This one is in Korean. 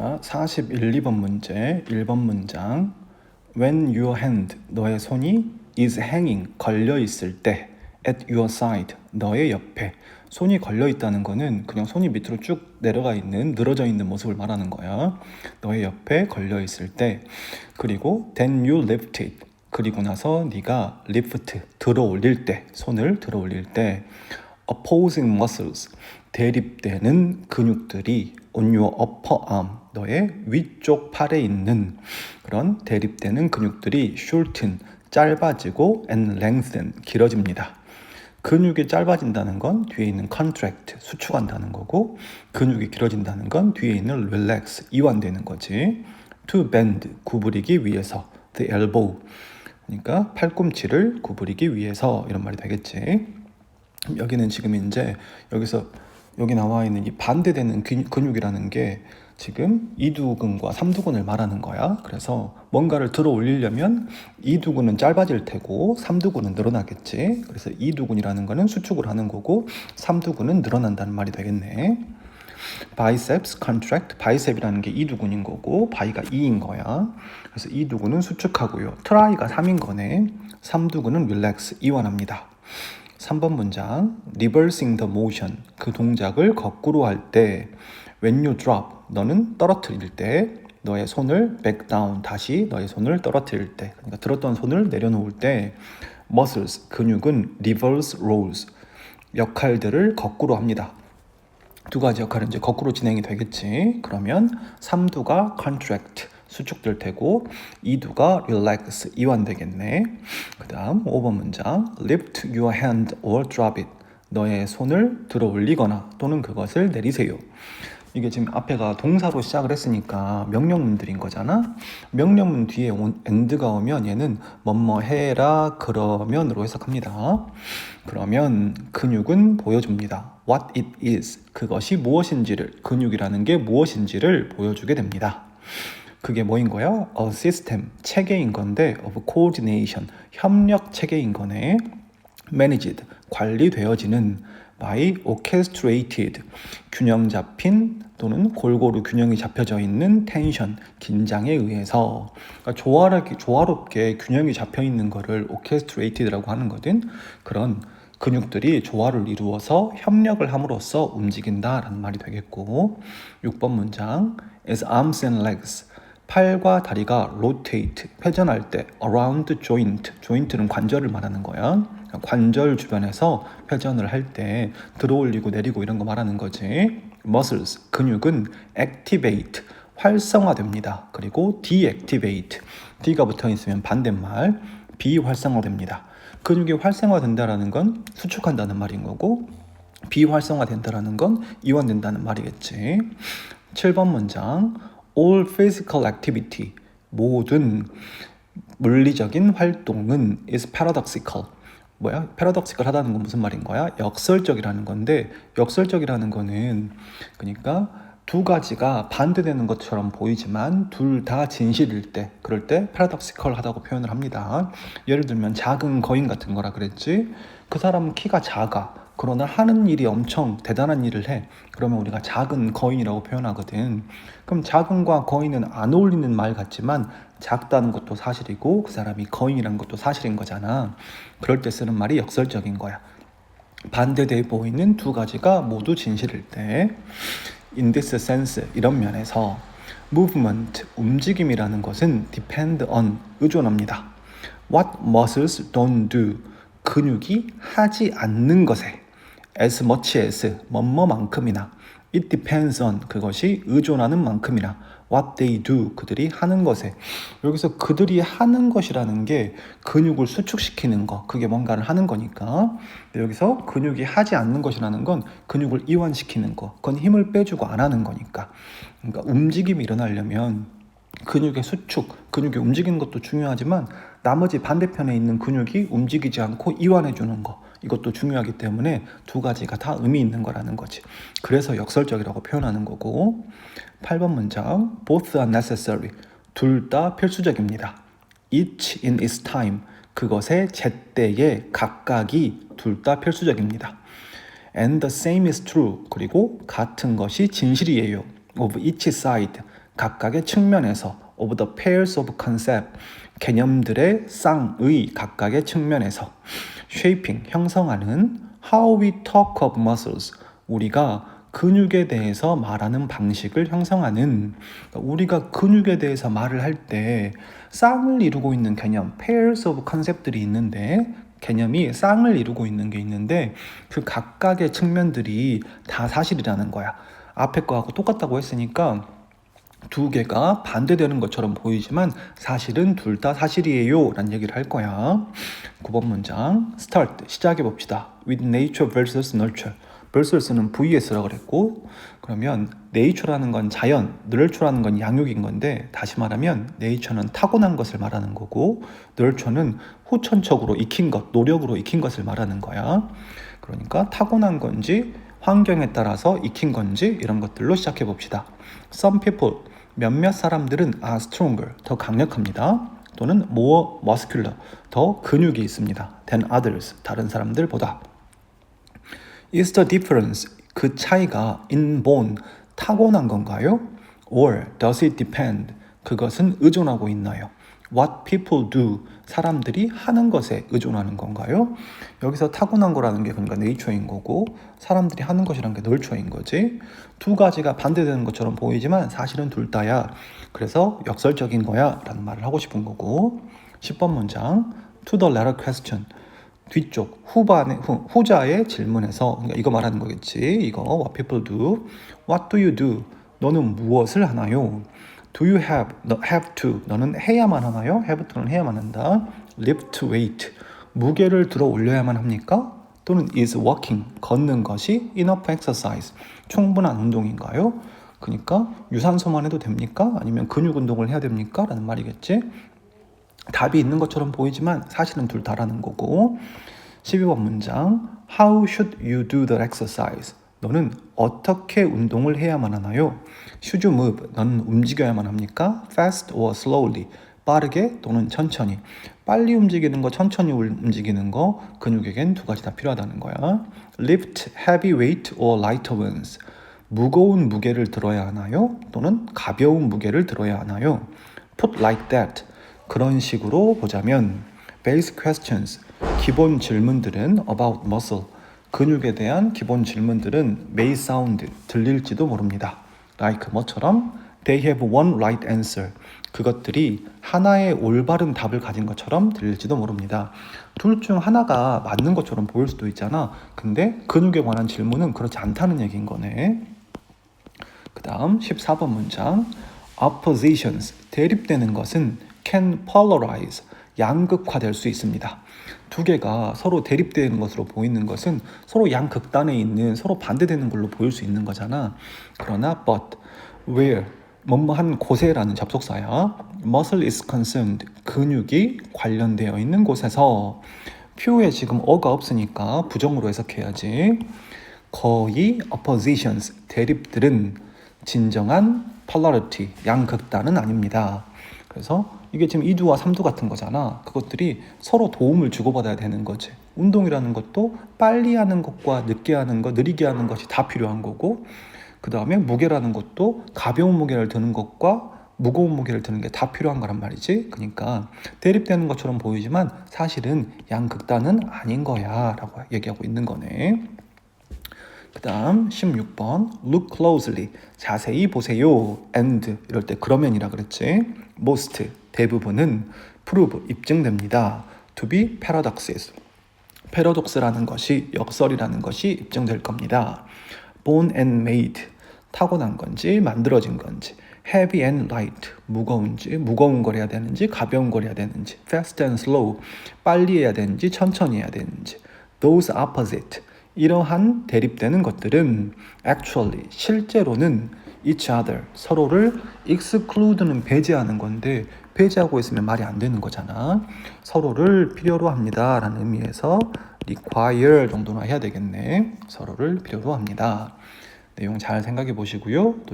자, 41, 2번 문제 1번 문장 When your hand, 너의 손이 is hanging, 걸려 있을 때 at your side, 너의 옆에 손이 걸려 있다는 거는 그냥 손이 밑으로 쭉 내려가 있는, 늘어져 있는 모습을 말하는 거야. 너의 옆에 걸려 있을 때. 그리고 then you lift it, 그리고 나서 네가 lift, 들어 올릴 때, 손을 들어 올릴 때 opposing muscles, 대립되는 근육들이 on your upper arm, 너의 위쪽 팔에 있는 그런 대립되는 근육들이 shorten, 짧아지고 and lengthen, 길어집니다. 근육이 짧아진다는 건 뒤에 있는 contract, 수축한다는 거고, 근육이 길어진다는 건 뒤에 있는 relax, 이완되는 거지. to bend, 구부리기 위해서. the elbow, 그러니까 팔꿈치를 구부리기 위해서, 이런 말이 되겠지. 여기는 지금 이제 여기 나와 있는 이 반대되는 근육이라는 게 지금 이두근과 삼두근을 말하는 거야. 그래서 뭔가를 들어 올리려면 이두근은 짧아질 테고 삼두근은 늘어나겠지. 그래서 이두근이라는 거는 수축을 하는 거고 삼두근은 늘어난다는 말이 되겠네. biceps contract, 바이셉이라는 게 이두근인 거고 바이가 2인 거야. 그래서 이두근은 수축하고요. 트라이가 3인 거네. 삼두근은 relax, 이완합니다. 3번 문장 reversing the motion, 그 동작을 거꾸로 할 때 when you drop, 너는 떨어뜨릴 때 너의 손을 back down, 다시 너의 손을 떨어뜨릴 때, 그러니까 들었던 손을 내려놓을 때 muscles, 근육은 reverse roles, 역할들을 거꾸로 합니다. 두 가지 역할은 이제 거꾸로 진행이 되겠지. 그러면 삼두가 contract, 수축될 테고 이두가 relax, 이완되겠네. 그 다음 5번 문장 lift your hand or drop it, 너의 손을 들어 올리거나 또는 그것을 내리세요. 이게 지금 앞에가 동사로 시작을 했으니까 명령문들인 거잖아. 명령문 뒤에 and가 오면 얘는 뭐뭐 해라 그러면으로 해석합니다. 그러면 근육은 보여줍니다. What it is, 그것이 무엇인지를, 근육이라는 게 무엇인지를 보여주게 됩니다. 그게 뭐인 거야? A system, 체계인 건데 of coordination, 협력 체계인 거네. managed, 관리되어지는 by orchestrated, 균형 잡힌 또는 골고루 균형이 잡혀져 있는 tension, 긴장에 의해서. 그러니까 조화롭게 균형이 잡혀 있는 거를 orchestrated라고 하는 거든. 그런 근육들이 조화를 이루어서 협력을 함으로써 움직인다라는 말이 되겠고. 6번 문장 as arms and legs, 팔과 다리가 rotate, 회전할 때 around joint, joint는 관절을 말하는 거야. 관절 주변에서 회전을 할 때 들어올리고 내리고 이런 거 말하는 거지. muscles, 근육은 activate, 활성화됩니다. 그리고 deactivate, D가 붙어 있으면 반대말, 비활성화됩니다. 근육이 활성화된다라는 건 수축한다는 말인 거고 비활성화된다라는 건 이완된다는 말이겠지. 7번 문장 all physical activity, 모든 물리적인 활동은 is paradoxical. 뭐야? paradoxical 하다는 건 무슨 말인 거야? 역설적이라는 건데, 역설적이라는 거는 그러니까 두 가지가 반대되는 것처럼 보이지만 둘 다 진실일 때, 그럴 때 paradoxical 하다고 표현을 합니다. 예를 들면 작은 거인 같은 거라 그랬지. 그 사람은 키가 작아. 그러나 하는 일이 엄청 대단한 일을 해. 그러면 우리가 작은 거인이라고 표현하거든. 그럼 작은과 거인은 안 어울리는 말 같지만 작다는 것도 사실이고 그 사람이 거인이라는 것도 사실인 거잖아. 그럴 때 쓰는 말이 역설적인 거야. 반대돼 보이는 두 가지가 모두 진실일 때. In this sense, 이런 면에서 movement, 움직임이라는 것은 depend on, 의존합니다. What muscles don't do, 근육이 하지 않는 것에 as much as, 뭐뭐만큼이나 it depends on, 그것이 의존하는 만큼이나 what they do, 그들이 하는 것에. 여기서 그들이 하는 것이라는 게 근육을 수축시키는 거, 그게 뭔가를 하는 거니까. 여기서 근육이 하지 않는 것이라는 건 근육을 이완시키는 거, 그건 힘을 빼주고 안 하는 거니까. 그러니까 움직임이 일어나려면 근육의 수축, 근육이 움직이는 것도 중요하지만 나머지 반대편에 있는 근육이 움직이지 않고 이완해주는 거, 이것도 중요하기 때문에 두 가지가 다 의미 있는 거라는 거지. 그래서 역설적이라고 표현하는 거고. 8번 문장 both are necessary, 둘 다 필수적입니다. each in its time, 그것의 제때에 각각이 둘 다 필수적입니다. and the same is true, 그리고 같은 것이 진실이에요. of each side, 각각의 측면에서 of the pairs of concept 개념들의 쌍의 각각의 측면에서 shaping 형성하는 how we talk of muscles 우리가 근육에 대해서 말하는 방식을 형성하는 우리가 근육에 대해서 말을 할 때 쌍을 이루고 있는 개념 pairs of concept들이 있는데 개념이 쌍을 이루고 있는 게 있는데 그 각각의 측면들이 다 사실이라는 거야. 앞에 거하고 똑같다고 했으니까 두 개가 반대되는 것처럼 보이지만 사실은 둘 다 사실이에요 라는 얘기를 할 거야. 9번 문장 start 시작해 봅시다. with nature versus nurture versus는 vs라고 그랬고 그러면 nature라는 건 자연, nurture라는 건 양육인 건데 다시 말하면 nature는 타고난 것을 말하는 거고 nurture는 후천적으로 익힌 것, 노력으로 익힌 것을 말하는 거야. 그러니까 타고난 건지 환경에 따라서 익힌 건지 이런 것들로 시작해 봅시다. Some people, 몇몇 사람들은 are stronger, 더 강력합니다. 또는 more muscular, 더 근육이 있습니다. than others, 다른 사람들보다. Is the difference, 그 차이가 inborn, 타고난 건가요? Or does it depend, 그것은 의존하고 있나요? What people do, 사람들이 하는 것에 의존하는 건가요? 여기서 타고난 거라는 게 그러니까 네이처인 거고 사람들이 하는 것이라는 게 널처인 거지. 두 가지가 반대되는 것처럼 보이지만 사실은 둘 다야. 그래서 역설적인 거야 라는 말을 하고 싶은 거고 10번 문장 To the latter question 뒤쪽 후자의 질문에서 그러니까 이거 말하는 거겠지. 이거 what people do, what do you do? 너는 무엇을 하나요? Do you have to? 너는 해야만 하나요? have to는 해야만 한다. lift weight 무게를 들어 올려야만 합니까? 또는 is walking 걷는 것이 enough exercise 충분한 운동인가요? 그러니까 유산소만 해도 됩니까? 아니면 근육 운동을 해야 됩니까? 라는 말이겠지. 답이 있는 것처럼 보이지만 사실은 둘 다라는 거고 12번 문장 How should you do the exercise? 너는 어떻게 운동을 해야만 하나요? Should you move? 너는 움직여야만 합니까? Fast or slowly? 빠르게 또는 천천히. 빨리 움직이는 거, 천천히 움직이는 거 근육에겐 두 가지 다 필요하다는 거야. Lift heavy weight or lighter ones? 무거운 무게를 들어야 하나요? 또는 가벼운 무게를 들어야 하나요? Put like that. 그런 식으로 보자면 basic questions, 기본 질문들은 about muscle, 근육에 대한 기본 질문들은 may sound, 들릴지도 모릅니다. like 뭐처럼 they have one right answer, 그것들이 하나의 올바른 답을 가진 것처럼 들릴지도 모릅니다. 둘 중 하나가 맞는 것처럼 보일 수도 있잖아. 근데 근육에 관한 질문은 그렇지 않다는 얘기인 거네. 그 다음 14번 문장 oppositions, 대립되는 것은 can polarize, 양극화될 수 있습니다. 두 개가 서로 대립되는 것으로 보이는 것은 서로 양극단에 있는 서로 반대되는 걸로 보일 수 있는 거잖아. 그러나 but, where, 뭐뭐한 곳에라는 접속사야. muscle is concerned, 근육이 관련되어 있는 곳에서. 표에 지금 어가 없으니까 부정으로 해석해야지. 거의 oppositions, 대립들은 진정한 polarity, 양극단은 아닙니다. 그래서 이게 지금 2두와 3두 같은 거잖아. 그것들이 서로 도움을 주고받아야 되는 거지. 운동이라는 것도 빨리 하는 것과 늦게 하는 것, 느리게 하는 것이 다 필요한 거고 그 다음에 무게라는 것도 가벼운 무게를 드는 것과 무거운 무게를 드는 게 다 필요한 거란 말이지. 그러니까 대립되는 것처럼 보이지만 사실은 양극단은 아닌 거야 라고 얘기하고 있는 거네. 그 다음 16번 Look closely, 자세히 보세요. And 이럴 때 그러면이라 그랬지. Most, 대부분은 prove, 입증됩니다. To be paradoxes, 패러독스라는 것이, 역설이라는 것이 입증될 겁니다. Born and made, 타고난 건지 만들어진 건지. Heavy and light, 무거운지 무거운 걸 해야 되는지 가벼운 걸 해야 되는지. Fast and slow, 빨리 해야 되는지 천천히 해야 되는지. Those opposite, 이러한 대립되는 것들은 actually, 실제로는 each other, 서로를 exclude는 배제하는 건데 배제하고 있으면 말이 안 되는 거잖아. 서로를 필요로 합니다 라는 의미에서 require 정도나 해야 되겠네. 서로를 필요로 합니다. 내용 잘 생각해 보시고요.